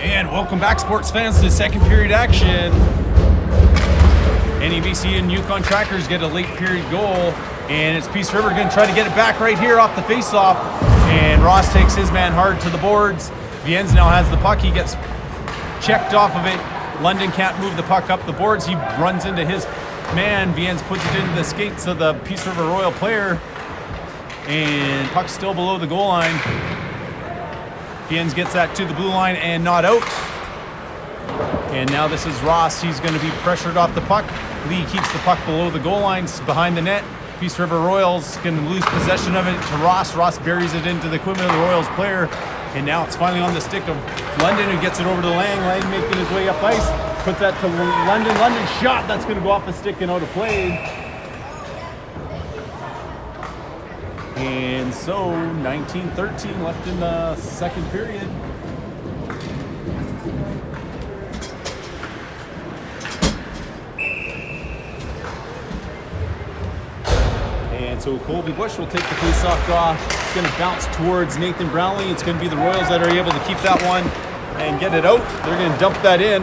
And welcome back, sports fans, to second period action. NEBC and Yukon Trackers get a late period goal, and it's Peace River going to try to get it back right here off the face-off. And Ross takes his man hard to the boards. Viennes now has the puck. He gets checked off of it. London can't move the puck up the boards. He runs into his man. Viennes puts it into the skates of the Peace River Royal player. And puck's still below the goal line. Viennes gets that to the blue line and not out. And now this is Ross. He's going to be pressured off the puck. Lee keeps the puck below the goal line, behind the net. Peace River Royals can lose possession of it to Ross. Ross buries it into the equipment of the Royals player. And now it's finally on the stick of London, who gets it over to Lang. Lang making his way up ice. Puts that to London. London shot. That's going to go off the stick and out of play. And so 19-13 left in the second period. And so Colby Bush will take the face-off draw. It's going to bounce towards Nathan Brownlee. It's going to be the Royals that are able to keep that one and get it out. They're going to dump that in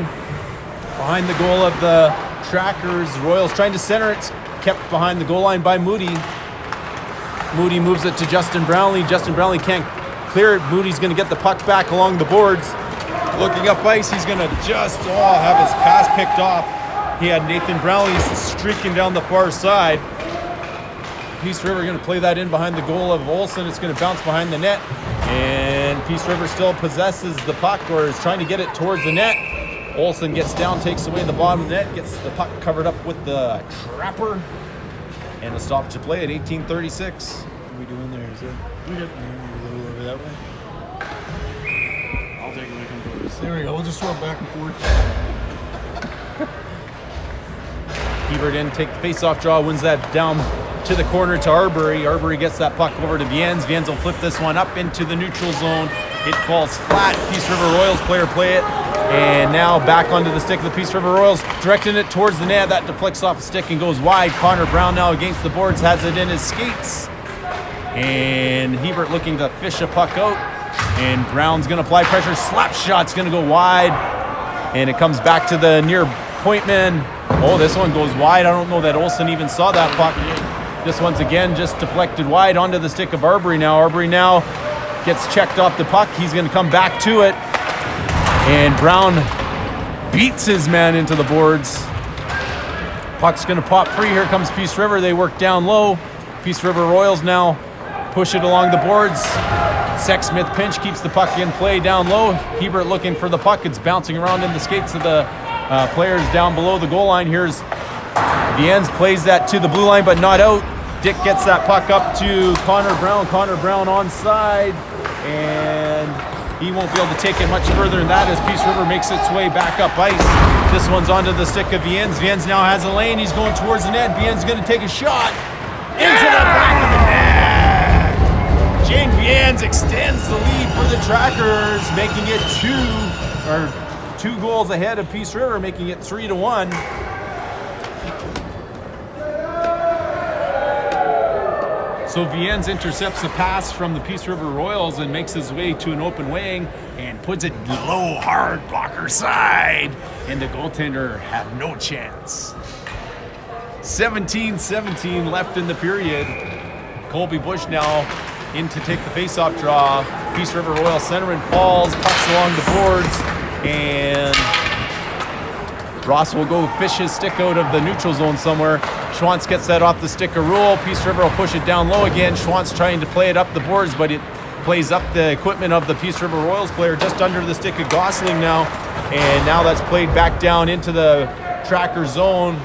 behind the goal of the Trackers. Royals trying to center it. Kept behind the goal line by Moody. Moody moves it to Justin Brownlee. Justin Brownlee can't clear it. Moody's going to get the puck back along the boards. Looking up ice, he's going to just have his pass picked off. He had Nathan Brownlee streaking down the far side. Peace River going to play that in behind the goal of Olsen. It's going to bounce behind the net. And Peace River still possesses the puck, or is trying to get it towards the net. Olsen gets down, takes away the bottom of the net, gets the puck covered up with the trapper. And a stop to play at 18:36. What are we doing there? Is it? We got a little over that way. I'll take it when it comes over. There we go. We'll just throw it back and forth. Hebert in, take the face-off draw, wins that down to the corner to Arbery. Arbery gets that puck over to Viennes. Viennes will flip this one up into the neutral zone. It falls flat. Peace River Royals player play it. And now back onto the stick of the Peace River Royals, directing it towards the net. That deflects off the stick and goes wide. Connor Brown now against the boards, has it in his skates. And Hebert looking to fish a puck out. And Brown's going to apply pressure. Slap shot's going to go wide. And it comes back to the near point man. Oh, this one goes wide. I don't know that Olsen even saw that puck. This one's again just deflected wide onto the stick of Arbery now. Arbery now gets checked off the puck. He's going to come back to it. And Brown beats his man into the boards. Puck's going to pop free. Here comes Peace River. They work down low. Peace River Royals now push it along the boards. Sexsmith pinch keeps the puck in play down low. Hebert looking for the puck. It's bouncing around in the skates of the players down below the goal line. Here's Viennes, plays that to the blue line, but not out. Dick gets that puck up to Connor Brown. Connor Brown onside, and he won't be able to take it much further than that as Peace River makes its way back up ice. This one's onto the stick of Viennes. Viennes now has a lane. He's going towards the net. Viennes going to take a shot into the back of the net. Jane Viennes extends the lead for the Trackers, making it two goals ahead of Peace River, making it 3-1. So Viennes intercepts a pass from the Peace River Royals and makes his way to an open wing and puts it low, hard blocker side. And the goaltender had no chance. 17-17 left in the period. Colby Bush now in to take the face-off draw. Peace River Royal centerman falls, pucks along the boards, and Ross will go fish his stick out of the neutral zone somewhere. Schwantz gets that off the stick of Rule. Peace River will push it down low again. Schwantz trying to play it up the boards, but it plays up the equipment of the Peace River Royals player just under the stick of Gosling now. And now that's played back down into the Tracker zone.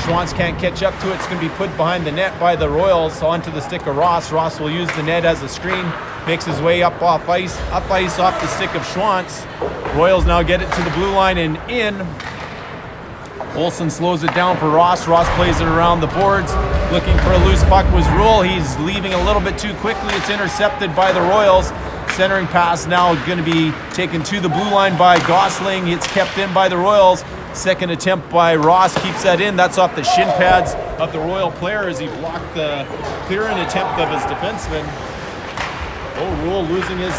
Schwantz can't catch up to it. It's going to be put behind the net by the Royals onto the stick of Ross. Ross will use the net as a screen. Makes his way up ice off the stick of Schwantz. Royals now get it to the blue line and in. Olsen slows it down for Ross. Ross plays it around the boards. Looking for a loose puck was Rule. He's leaving a little bit too quickly. It's intercepted by the Royals. Centering pass now going to be taken to the blue line by Gosling. It's kept in by the Royals. Second attempt by Ross keeps that in. That's off the shin pads of the Royal player as he blocked the clearing attempt of his defenseman. Oh, Rule losing his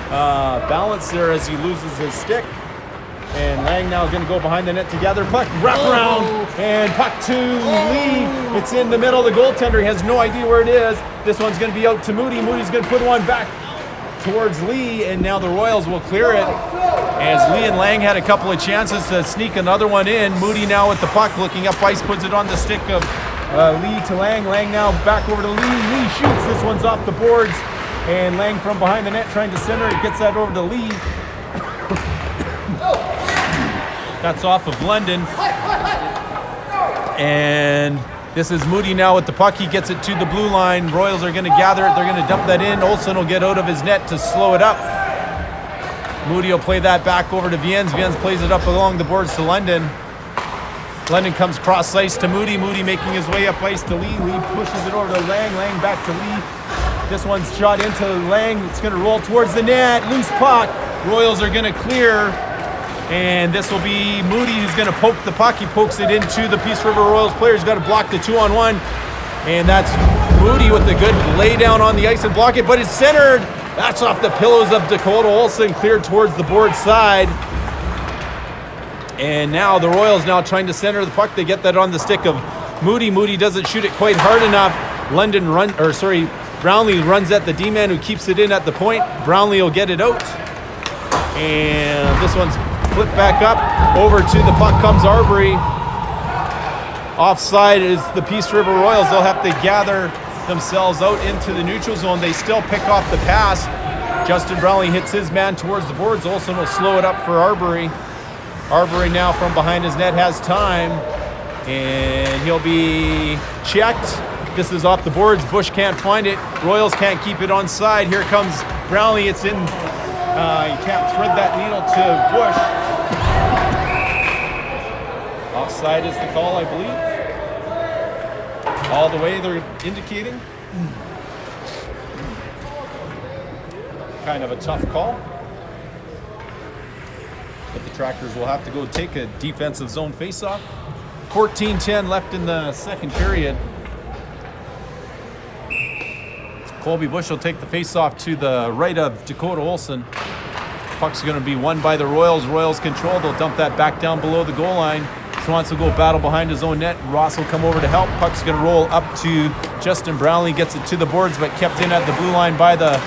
balance there as he loses his stick. And Lang now going to go behind the net together. Puck wrap around and puck to Lee. It's in the middle. The goaltender has no idea where it is. This one's going to be out to Moody. Moody's going to put one back towards Lee, and now the Royals will clear it. As Lee and Lang had a couple of chances to sneak another one in. Moody now with the puck, looking up ice, puts it on the stick of Lee to Lang. Lang now back over to Lee. Lee shoots. This one's off the boards. And Lang from behind the net trying to center it. Gets that over to Lee. That's off of London. And this is Moody now with the puck. He gets it to the blue line. Royals are going to gather it. They're going to dump that in. Olsen will get out of his net to slow it up. Moody will play that back over to Viennes. Viennes plays it up along the boards to London. London comes cross ice to Moody. Moody making his way up ice to Lee. Lee pushes it over to Lang. Lang back to Lee. This one's shot into Lang. It's going to roll towards the net. Loose puck. Royals are going to clear. And this will be Moody who's going to poke the puck. He pokes it into the Peace River Royals player. He's got to block the 2-on-1. And that's Moody with the good lay down on the ice and block it. But it's centered. That's off the pillows of Dakota Olsen, cleared towards the board side. And now the Royals now trying to center the puck. They get that on the stick of Moody. Moody doesn't shoot it quite hard enough. Brownlee runs at the D-man who keeps it in at the point. Brownlee will get it out. And this one's flipped back up. Over to the puck comes Arbery. Offside is the Peace River Royals. They'll have to gather themselves out into the neutral zone. They still pick off the pass. Justin Brownlee hits his man towards the boards. Olsen will slow it up for Arbery. Arbery now from behind his net has time. And he'll be checked. This is off the boards. Bush can't find it. Royals can't keep it on side. Here comes Brownlee. It's in. You can't thread that needle to Bush. Offside is the call, I believe. All the way they're indicating. Kind of a tough call. But the Trackers will have to go take a defensive zone faceoff. 14-10 left in the second period. Colby Bush will take the faceoff to the right of Dakota Olsen. Puck's going to be won by the Royals. Royals control. They'll dump that back down below the goal line. Schwantz will go battle behind his own net. Ross will come over to help. Puck's going to roll up to Justin Brownlee. Gets it to the boards, but kept in at the blue line by the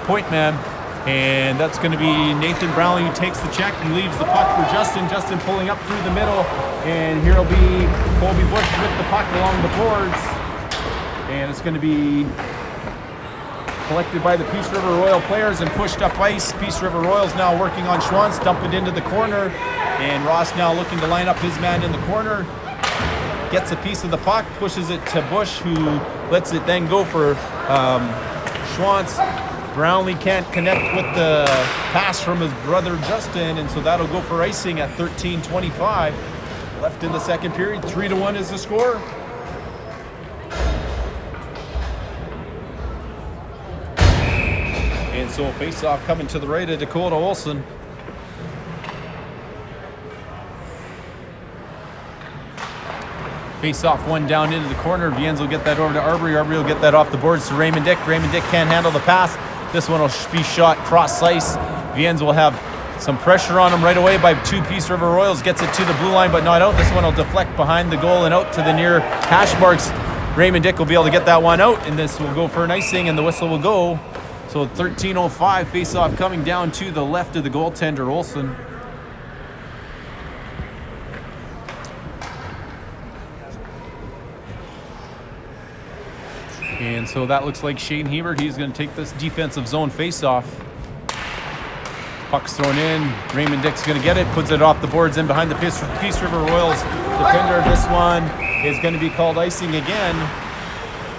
point man. And that's going to be Nathan Brownlee who takes the check and leaves the puck for Justin. Justin pulling up through the middle. And here will be Colby Bush with the puck along the boards. And it's going to be collected by the Peace River Royal players and pushed up ice. Peace River Royals now working on Schwantz, dump it into the corner. And Ross now looking to line up his man in the corner. Gets a piece of the puck, pushes it to Bush, who lets it then go for Schwantz. Brownlee can't connect with the pass from his brother Justin, and so that'll go for icing at 13:25. Left in the second period, 3-1 is the score. And so a face-off coming to the right of Dakota Olsen. Face-off one down into the corner. Viennes will get that over to Arbery. Arbery will get that off the boards to Raymond Dick. Raymond Dick can't handle the pass. This one will be shot cross ice. Viennes will have some pressure on him right away by two Peace River Royals. Gets it to the blue line, but not out. This one will deflect behind the goal and out to the near hash marks. Raymond Dick will be able to get that one out, and this will go for an icing, and the whistle will go. So 13:05 face-off coming down to the left of the goaltender, Olsen. And so that looks like Shane Hebert. He's going to take this defensive zone face-off. Puck's thrown in. Raymond Dick's going to get it. Puts it off the boards in behind the Peace River Royals defender. This one is going to be called icing again.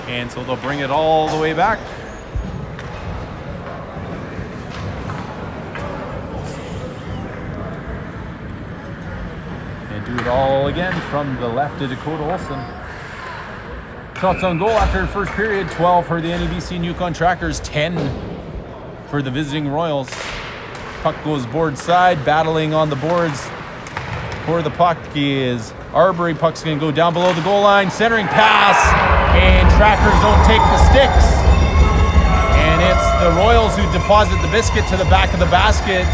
And so they'll bring it all the way back. And do it all again from the left of Dakota Olsen. Shots on goal after the first period, 12 for the NEBC and Yukon Trackers, 10 for the visiting Royals. Puck goes board side, battling on the boards for the puck is Arbery. Puck's going to go down below the goal line, centering pass, and Trackers don't take the sticks. And it's the Royals who deposit the biscuit to the back of the basket,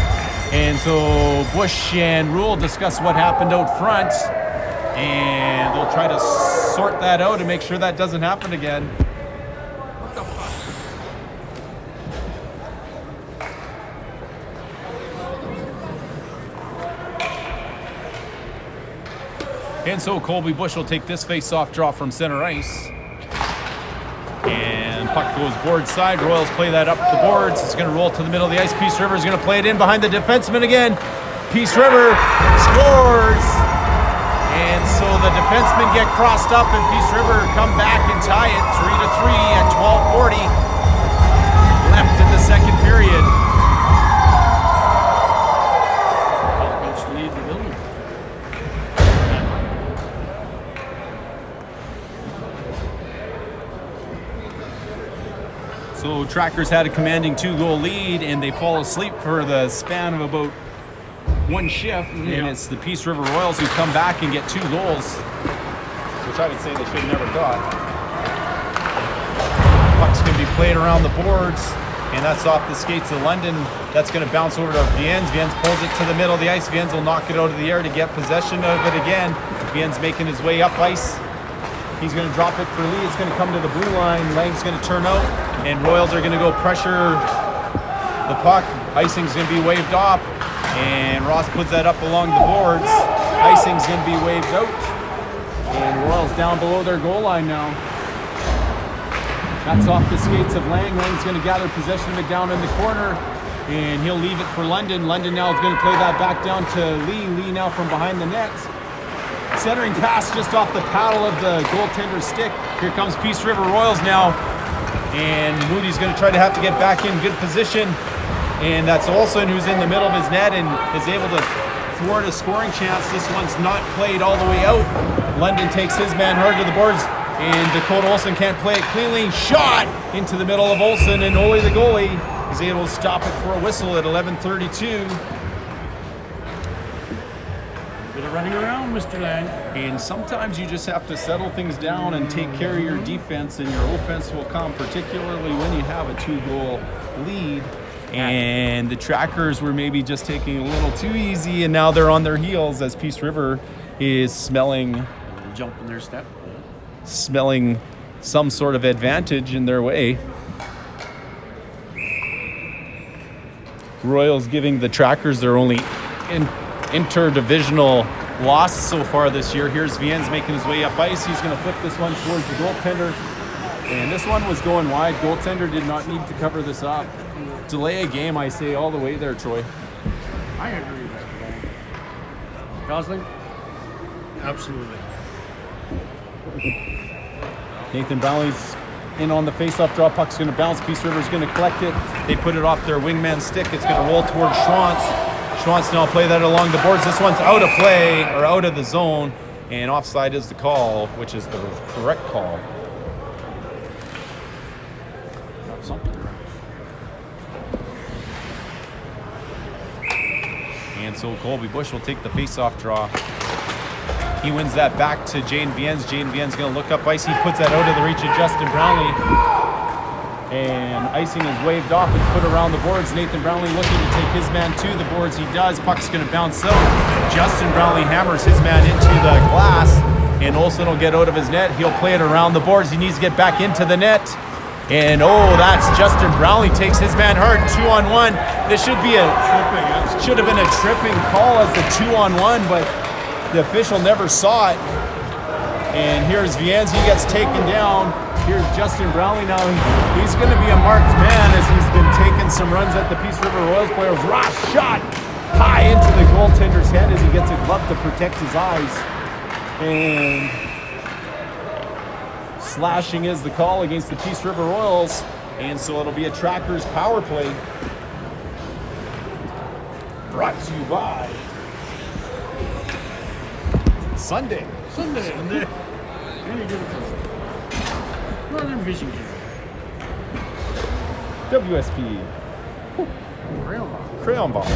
And so Bush and Rule discuss what happened out front, and they'll try to sort that out and make sure that doesn't happen again. What the fuck? And so Colby Bush will take this face-off draw from center ice. And puck goes board side. Royals play that up the boards. It's going to roll to the middle of the ice. Peace River is going to play it in behind the defenseman again. Peace River scores. And so the defensemen get crossed up, and Peace River come back and tie it 3-3 at 12:40 left in the second period. Coach lead the building. So Trackers had a commanding 2-goal lead, and they fall asleep for the span of about one shift, and it's the Peace River Royals who come back and get 2 goals, which I would say they should have never got. Puck's going to be played around the boards, and that's off the skates of London. That's going to bounce over to Viens. Viens pulls it to the middle of the ice. Viens will knock it out of the air to get possession of it again. Viens making his way up ice. He's going to drop it for Lee. It's going to come to the blue line. Lang's going to turn out, and Royals are going to go pressure the puck. Icing's going to be waved off, and Ross puts that up along the boards. Icing's going to be waved out, and Royals down below their goal line now. That's off the skates of Lang. Lang's going to gather possession of it down in the corner, and he'll leave it for London. London now is going to play that back down to Lee. Lee now from behind the net. Centering pass just off the paddle of the goaltender's stick. Here comes Peace River Royals now. And Moody's going to try to have to get back in good position. And that's Olsen who's in the middle of his net and is able to thwart a scoring chance. This one's not played all the way out. London takes his man hard to the boards. And Dakota Olsen can't play it cleanly. Shot into the middle of Olsen, and Ole the goalie is able to stop it for a whistle at 11:32. Bit of running around, Mr. Lang. And sometimes you just have to settle things down and take care of your defense, and your offense will come, particularly when you have a 2-goal lead. And the Trackers were maybe just taking a little too easy, and now they're on their heels as Peace River is smelling Jump in their step. some sort of advantage in their way. Royals giving the Trackers their only interdivisional loss so far this year. Here's Viens making his way up ice. He's going to flip this one towards the goaltender. And this one was going wide. Goaltender did not need to cover this up. Delay a game, I say, all the way there, Troy. I agree, Mr. Lang. Gosling? Absolutely. Nathan Brownlee's in on the face-off draw. Puck's going to bounce. Peace River's going to collect it. They put it off their wingman stick. It's going to roll towards Schwantz. Schwantz now play that along the boards. This one's out of play, or out of the zone, and offside is the call, which is the correct call. Got something right. And so Colby Bush will take the face-off draw. He wins that back to Jaden Viens. Jaden Viens going to look up ice. He puts that out of the reach of Justin Brownlee. And icing is waved off. It's put around the boards. Nathan Brownlee looking to take his man to the boards. He does. Puck's going to bounce out. Justin Brownlee hammers his man into the glass. And Olsen will get out of his net. He'll play it around the boards. He needs to get back into the net. And that's Justin Brownlee takes his man hard. 2-on-1. This should be should have been a tripping call as the 2-on-1, but the official never saw it. And here's Viens. He gets taken down. Here's Justin Brownlee now. He's going to be a marked man as he's been taking some runs at the Peace River Royals players. Ross shot high into the goaltender's head as he gets a glove to protect his eyes. And slashing is the call against the Peace River Royals. And so it'll be a Trackers power play. Brought to you by Sunday. Sunday. Any good for Northern Vision Gear. WSP. Crayon box.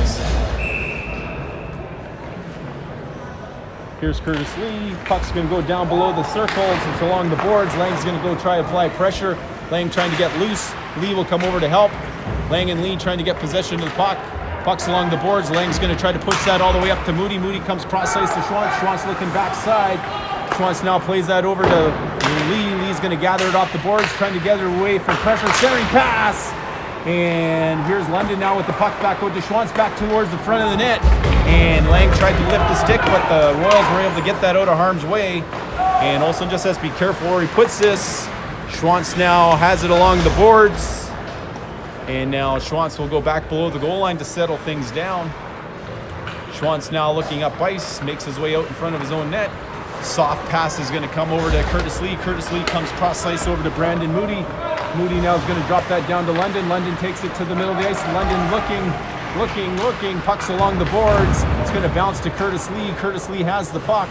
Here's Curtis Lee. Puck's going to go down below the circles. It's along the boards. Lang's going to go try to apply pressure. Lang trying to get loose. Lee will come over to help. Lang and Lee trying to get possession of the puck. Puck's along the boards. Lang's going to try to push that all the way up to Moody. Moody comes cross ice to Schwantz. Schwantz looking backside. Schwantz now plays that over to Lee. Lee's going to gather it off the boards, trying to gather away from pressure. Centering pass. And here's London now with the puck back out to Schwantz, back towards the front of the net. And Lang tried to lift the stick, but the Royals were able to get that out of harm's way. And Olsen just has to be careful where he puts this. Schwantz now has it along the boards. And now Schwantz will go back below the goal line to settle things down. Schwantz now looking up ice, makes his way out in front of his own net. Soft pass is going to come over to Curtis Lee. Curtis Lee comes cross ice over to Brandon Moody. Moody now is going to drop that down to London. London takes it to the middle of the ice. London looking. Puck's along the boards. It's going to bounce to Curtis Lee. Curtis Lee has the puck.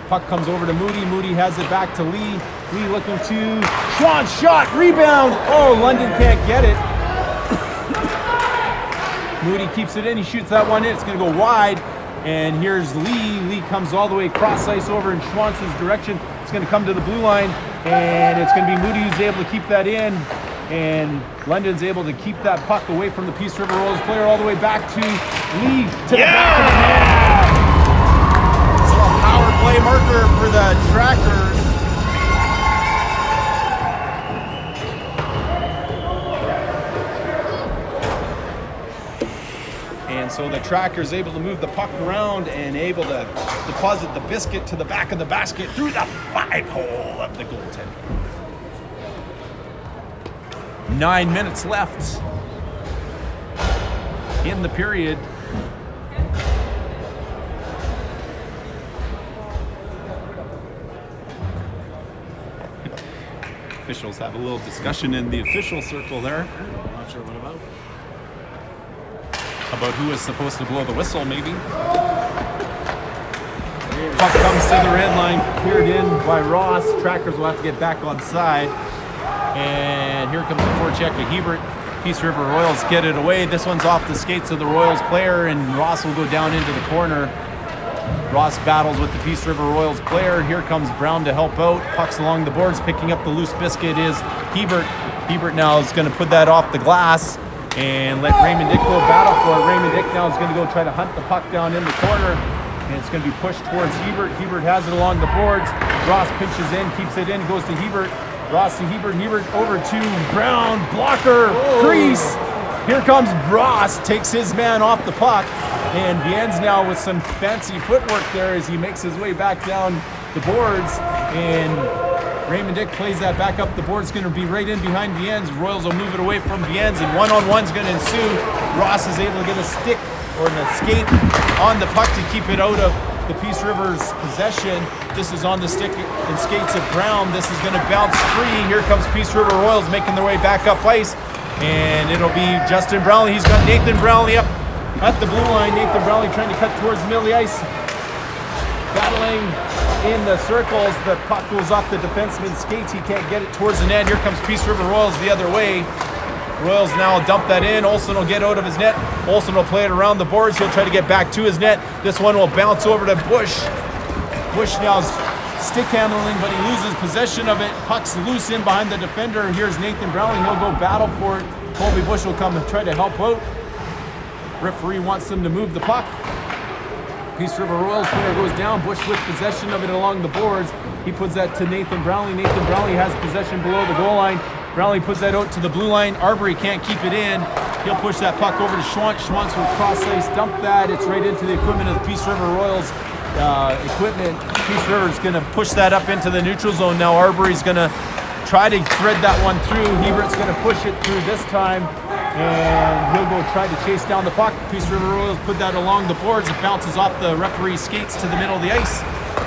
Puck comes over to Moody. Moody has it back to Lee. Lee looking to Schwantz. Shot. Rebound. Oh, London can't get it. Moody keeps it in. He shoots that one in. It's going to go wide. And here's Lee. Lee comes all the way cross ice over in Schwantz's direction. It's going to come to the blue line. And it's going to be Moody who's able to keep that in. And London's able to keep that puck away from the Peace River Royals player all the way back to Lee. To the back of the net. So a power play marker for the Trackers. And so the Trackers able to move the puck around and able to deposit the biscuit to the back of the basket through the 5-hole of the goaltender. 9 minutes left in the period. Officials have a little discussion in the official circle there. I'm not sure what about. About who is supposed to blow the whistle, maybe. Puck comes to the red line, cleared in by Ross. Trackers will have to get back on side. And here comes the forecheck of Hebert. Peace River Royals get it away. This one's off the skates of the Royals player, and Ross will go down into the corner. Ross battles with the Peace River Royals player. Here comes Brown to help out. Puck's along the boards. Picking up the loose biscuit is Hebert. Hebert now is going to put that off the glass and let Raymond Dick go battle for it. Raymond Dick now is going to go try to hunt the puck down in the corner. And it's going to be pushed towards Hebert. Hebert has it along the boards. Ross pinches in, keeps it in, goes to Hebert. Ross to Hebert. Hebert over to Brown. Blocker. Crease. Here comes Ross. Takes his man off the puck. And Viens now with some fancy footwork there as he makes his way back down the boards. And Raymond Dick plays that back up the board. It's going to be right in behind Viens. Royals will move it away from Viens, and one-on-one's going to ensue. Ross is able to get a stick or an escape on the puck to keep it out of the Peace River's possession. This is on the stick and skates of Brown. This is going to bounce free. Here comes Peace River Royals making their way back up ice, and it'll be Justin Brownlee. He's got Nathan Brownlee up at the blue line. Nathan Brownlee trying to cut towards the middle of the ice. Battling in the circles, the puck goes off the defenseman's skates. He can't get it towards the net. Here comes Peace River Royals the other way. Royals now dump that in. Olsen will get out of his net. Olsen will play it around the boards. He'll try to get back to his net. This one will bounce over to Bush. Bush now is stick handling, but he loses possession of it. Puck's loose in behind the defender. Here's Nathan Brownlee. He'll go battle for it. Colby Bush will come and try to help out. Referee wants them to move the puck. Peace River Royals player goes down. Bush with possession of it along the boards. He puts that to Nathan Brownlee. Nathan Brownlee has possession below the goal line. Brownlee puts that out to the blue line. Arbery can't keep it in. He'll push that puck over to Schwantz. Schwantz will cross-ice dump that. It's right into the equipment of the Peace River Royals equipment. Peace River's going to push that up into the neutral zone. Now Arbery's going to try to thread that one through. Hebert's going to push it through this time. And he'll go try to chase down the puck. Peace River Royals put that along the boards. It bounces off the referee's skates to the middle of the ice.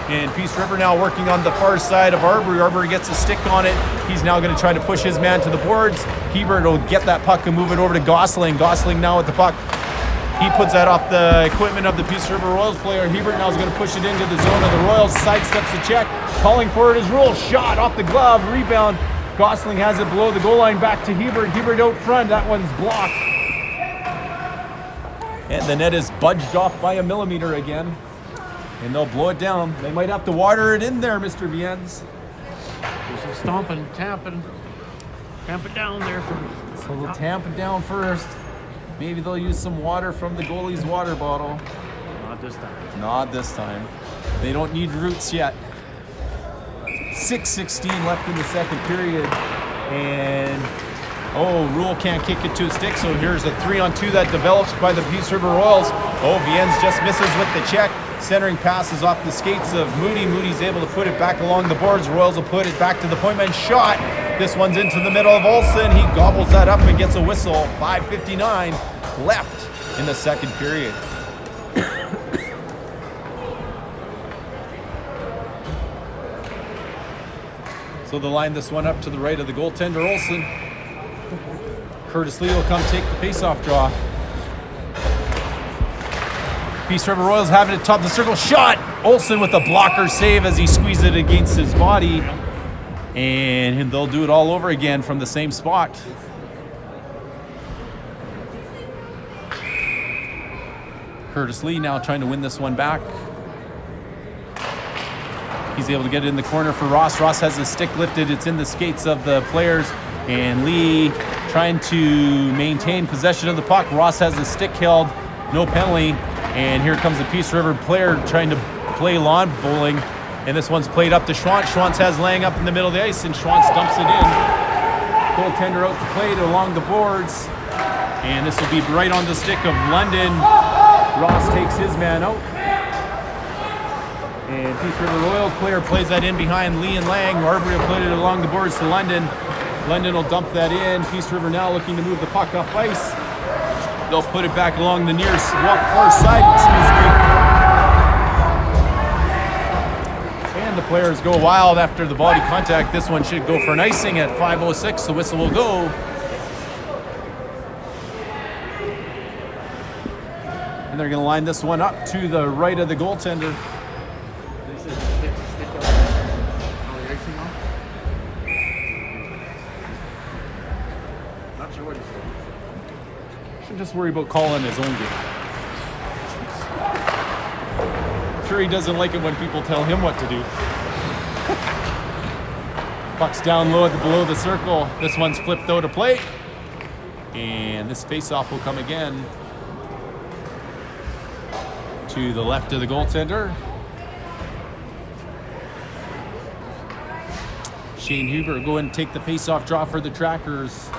And Peace River now working on the far side of Arbery. Arbery gets a stick on it. He's now going to try to push his man to the boards. Hebert will get that puck and move it over to Gosling. Gosling now with the puck. He puts that off the equipment of the Peace River Royals player. Hebert now is going to push it into the zone of the Royals. Sidesteps the check. Calling for it is Rule. Shot off the glove. Rebound. Gosling has it below the goal line, back to Hebert. Hebert out front, that one's blocked. And the net is budged off by a millimeter again. And they'll blow it down. They might have to water it in there, Mr. Viens. Do some stomping, tamping. Tamp it down there first. So they'll tamp it down first. Maybe they'll use some water from the goalie's water bottle. Not this time. Not this time. They don't need roots yet. 6:16 left in the second period. And, Rule can't kick it to a stick, so here's a 3-on-2 that develops by the Peace River Royals. Viennes just misses with the check. Centering passes off the skates of Moody. Moody's able to put it back along the boards. Royals will put it back to the point man. Shot. This one's into the middle of Olsen. He gobbles that up and gets a whistle. 5:59 left in the second period. So they'll line this one up to the right of the goaltender, Olsen. Curtis Lee will come take the face-off draw. Peace River Royals have it at top of the circle. Shot! Olsen with a blocker save as he squeezed it against his body. And they'll do it all over again from the same spot. Curtis Lee now trying to win this one back. He's able to get it in the corner for Ross. Ross has his stick lifted. It's in the skates of the players. And Lee trying to maintain possession of the puck. Ross has his stick held. No penalty. And here comes the Peace River player trying to play lawn bowling. And this one's played up to Schwantz. Schwantz has laying up in the middle of the ice, and Schwantz dumps it in. Goaltender out to play it along the boards. And this will be right on the stick of London. Ross takes his man out. And Peace River Royals player plays that in behind Lee and Lang. Marbury will put it along the boards to London. London will dump that in. Peace River now looking to move the puck off ice. They'll put it back along the near far side, And the players go wild after the body contact. This one should go for an icing at 5:06. The whistle will go. And they're going to line this one up to the right of the goaltender. Should just worry about calling his own game. I'm sure he doesn't like it when people tell him what to do. Puck's down low below the circle. This one's flipped out of play. And this face-off will come again to the left of the goaltender. Shane Huber will go and take the face-off draw for the Trackers.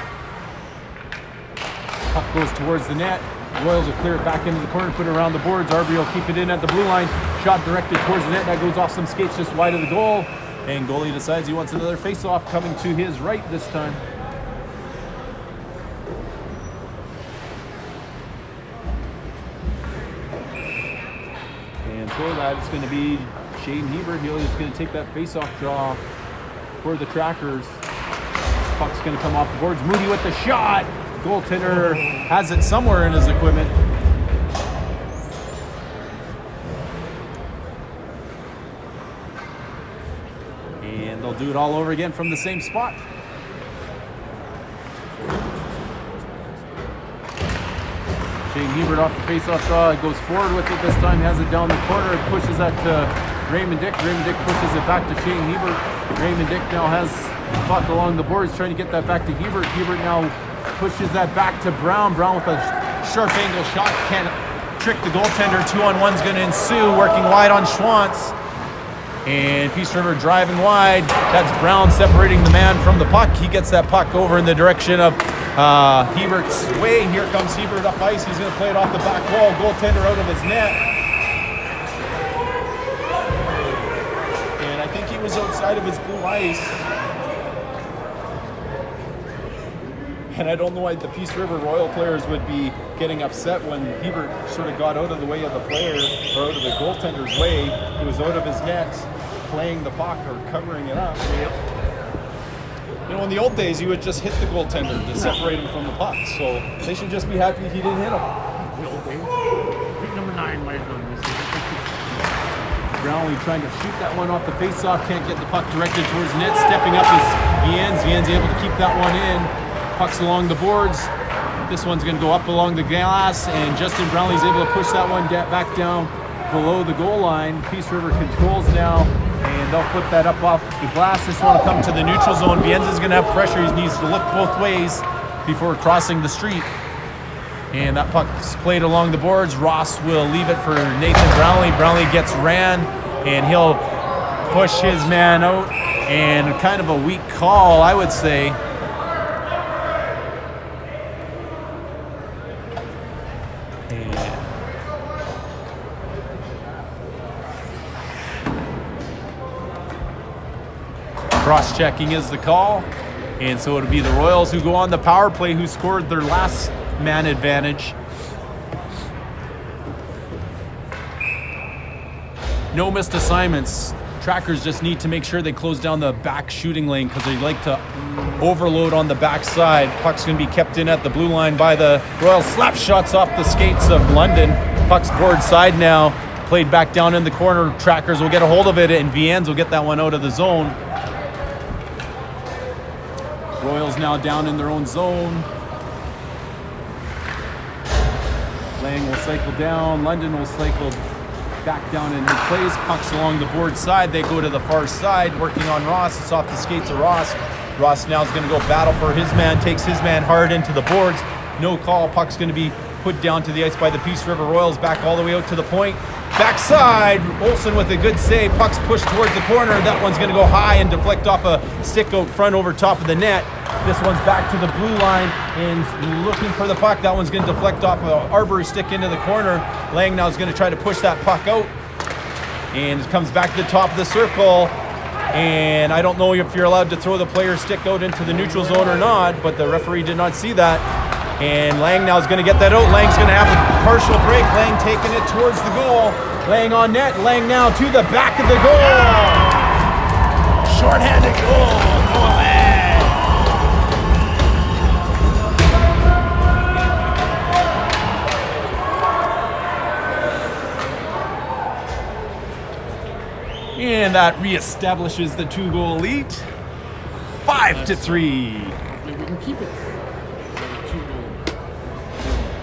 Puck goes towards the net. Royals will clear it back into the corner, put it around the boards. Arby will keep it in at the blue line. Shot directed towards the net. That goes off some skates just wide of the goal. And goalie decides he wants another face-off coming to his right this time. And for that, it's going to be Shane Hebert. He's going to take that face-off draw for the Trackers. Puck's going to come off the boards. Moody with the shot. Goaltender has it somewhere in his equipment. And they'll do it all over again from the same spot. Shane Hebert off the face-off draw. He goes forward with it this time. Has it down the corner. It pushes that to Raymond Dick. Raymond Dick pushes it back to Shane Hebert. Raymond Dick now has the puck along the boards, trying to get that back to Hebert. Hebert now pushes that back to Brown. Brown with a sharp angle shot. Can't trick the goaltender. 2-on-1's going to ensue. Working wide on Schwantz. And Peace River driving wide. That's Brown separating the man from the puck. He gets that puck over in the direction of Hebert's way. Here comes Hebert up ice. He's going to play it off the back wall. Goaltender out of his net. And I think he was outside of his blue ice. And I don't know why the Peace River Royal players would be getting upset when Hebert sort of got out of the way of the player, or out of the goaltender's way. He was out of his net, playing the puck or covering it up. You know, in the old days, you would just hit the goaltender to separate him from the puck. So they should just be happy he didn't hit him. Pick number 9 might have done this. Brownlee trying to shoot that one off the face-off. Can't get the puck directed towards the net. Stepping up is Viennes. Viennes able to keep that one in. Puck's along the boards. This one's going to go up along the glass, and Justin Brownlee's able to push that one back down below the goal line. Peace River controls now, and they'll flip that up off the glass. This one will come to the neutral zone. Viennes is going to have pressure. He needs to look both ways before crossing the street. And that puck's played along the boards. Ross will leave it for Nathan Brownlee. Brownlee gets ran, and he'll push his man out. And kind of a weak call, I would say. Cross-checking is the call. And so it'll be the Royals who go on the power play, who scored their last man advantage. No missed assignments. Trackers just need to make sure they close down the back shooting lane because they like to overload on the backside. Puck's going to be kept in at the blue line by the Royals. Slap shots off the skates of London. Puck's board side now. Played back down in the corner. Trackers will get a hold of it, and Viens will get that one out of the zone. Royals now down in their own zone. Lang will cycle down. London will cycle back down in his place. Pucks along the board side. They go to the far side, working on Ross. It's off the skates of Ross. Ross now is going to go battle for his man. Takes his man hard into the boards. No call. Puck's going to be put down to the ice by the Peace River Royals. Back all the way out to the point. Backside. Olsen with a good save. Puck's pushed towards the corner. That one's going to go high and deflect off a stick out front over top of the net. This one's back to the blue line and looking for the puck. That one's going to deflect off an Arbery stick into the corner. Lang now is going to try to push that puck out. And it comes back to the top of the circle. And I don't know if you're allowed to throw the player's stick out into the neutral zone or not, but the referee did not see that. And Lang now is going to get that out. Lang's going to have a partial break. Lang taking it towards the goal. Lang on net. Lang now to the back of the goal. Short-handed goal. Go Lang. And that reestablishes the 2-goal lead. 5-3. We can keep it.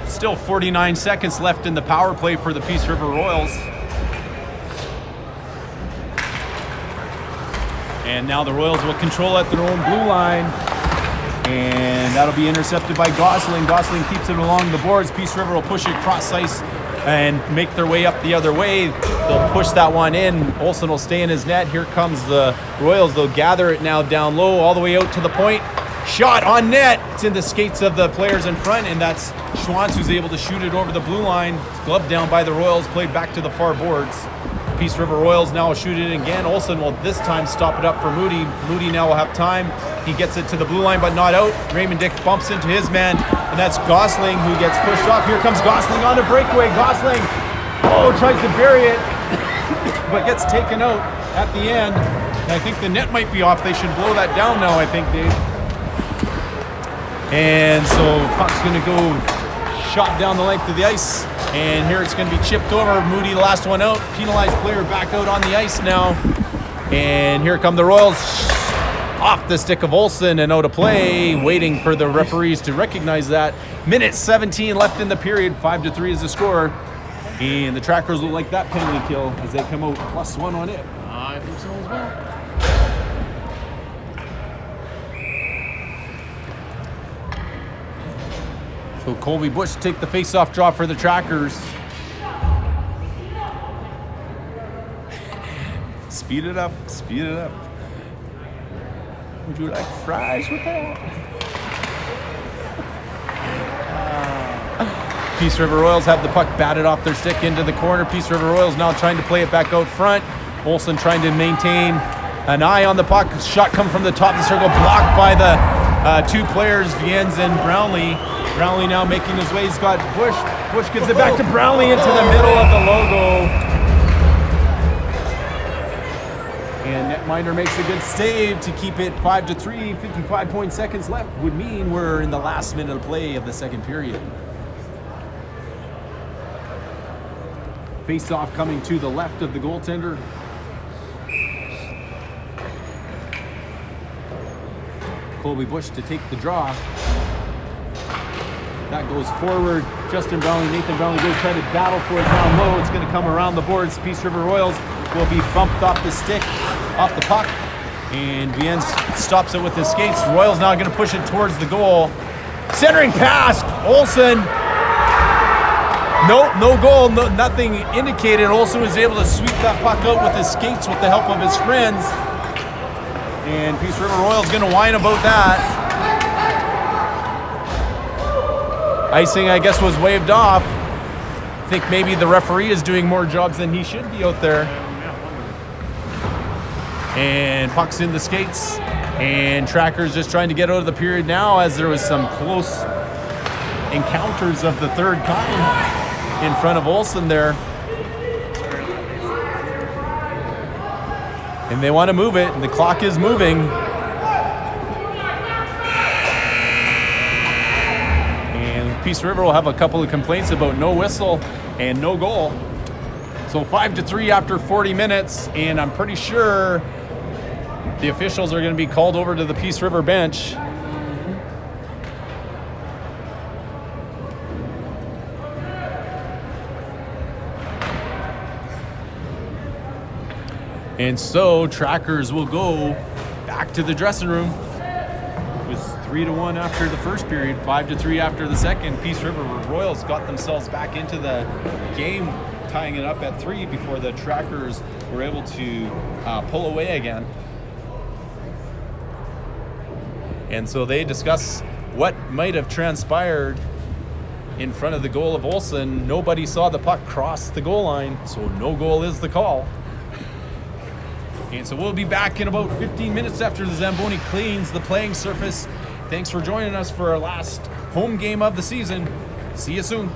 Still 49 seconds left in the power play for the Peace River Royals. And now the Royals will control at their own blue line. And that'll be intercepted by Gosling. Gosling keeps it along the boards. Peace River will push it cross ice and make their way up the other way. They'll push that one in. Olsen will stay in his net. Here comes the Royals. They'll gather it now down low all the way out to the point. Shot on net. It's in the skates of the players in front, and that's Schwantz who's able to shoot it over the blue line. It's gloved down by the Royals, played back to the far boards. Peace River Royals now will shoot it again. Olsen will this time stop it up for Moody. Moody now will have time. He gets it to the blue line, but not out. Raymond Dick bumps into his man, and that's Gosling who gets pushed off. Here comes Gosling on a breakaway. Gosling, tries to bury it, but gets taken out at the end. And I think the net might be off. They should blow that down now, I think, Dave. And so puck's going to go shot down the length of the ice. And here it's going to be chipped over. Moody, the last one out. Penalized player back out on the ice now. And here come the Royals. Off the stick of Olsen and out of play. Waiting for the referees to recognize that. Minute 17 left in the period. 5-3 is the score. And the Trackers will like that penalty kill as they come out +1 on it. I think so as well. So Colby Bush take the face-off draw for the Trackers. Speed it up, speed it up. Would you like fries with that? Peace River Royals have the puck batted off their stick into the corner. Peace River Royals now trying to play it back out front. Olsen trying to maintain an eye on the puck. Shot come from the top of the circle, blocked by the two players, Viens and Brownlee. Brownlee now making his way. He's got Bush. Bush gives it back to Brownlee into the middle of the logo. And netminder makes a good save to keep it 5-3. 55 seconds left would mean we're in the last minute of play of the second period. Face-off coming to the left of the goaltender. Colby Bush to take the draw. That goes forward. Justin Brownlee, Nathan Brownlee goes try to battle for it down low. It's going to come around the boards. Peace River Royals will be bumped off the stick, off the puck. And Viens stops it with his skates. Royals now going to push it towards the goal. Centering pass. Olsen No goal, nothing indicated. Olsen was able to sweep that puck out with his skates with the help of his friends. And Peace River Royals going to whine about that. Icing, I guess, was waved off. I think maybe the referee is doing more jobs than he should be out there. And puck's in the skates. And Trackers just trying to get out of the period now, as there was some close encounters of the third kind in front of Olsen there. And they want to move it, and the clock is moving. And Peace River will have a couple of complaints about no whistle and no goal. So 5-3 after 40 minutes, and I'm pretty sure the officials are going to be called over to the Peace River bench. And so Trackers will go back to the dressing room. It was 3-1 after the first period, 5-3 after the second. Peace River Royals got themselves back into the game, tying it up at 3 before the Trackers were able to pull away again. And so they discuss what might have transpired in front of the goal of Olsen. Nobody saw the puck cross the goal line, so no goal is the call. And so we'll be back in about 15 minutes after the Zamboni cleans the playing surface. Thanks for joining us for our last home game of the season. See you soon.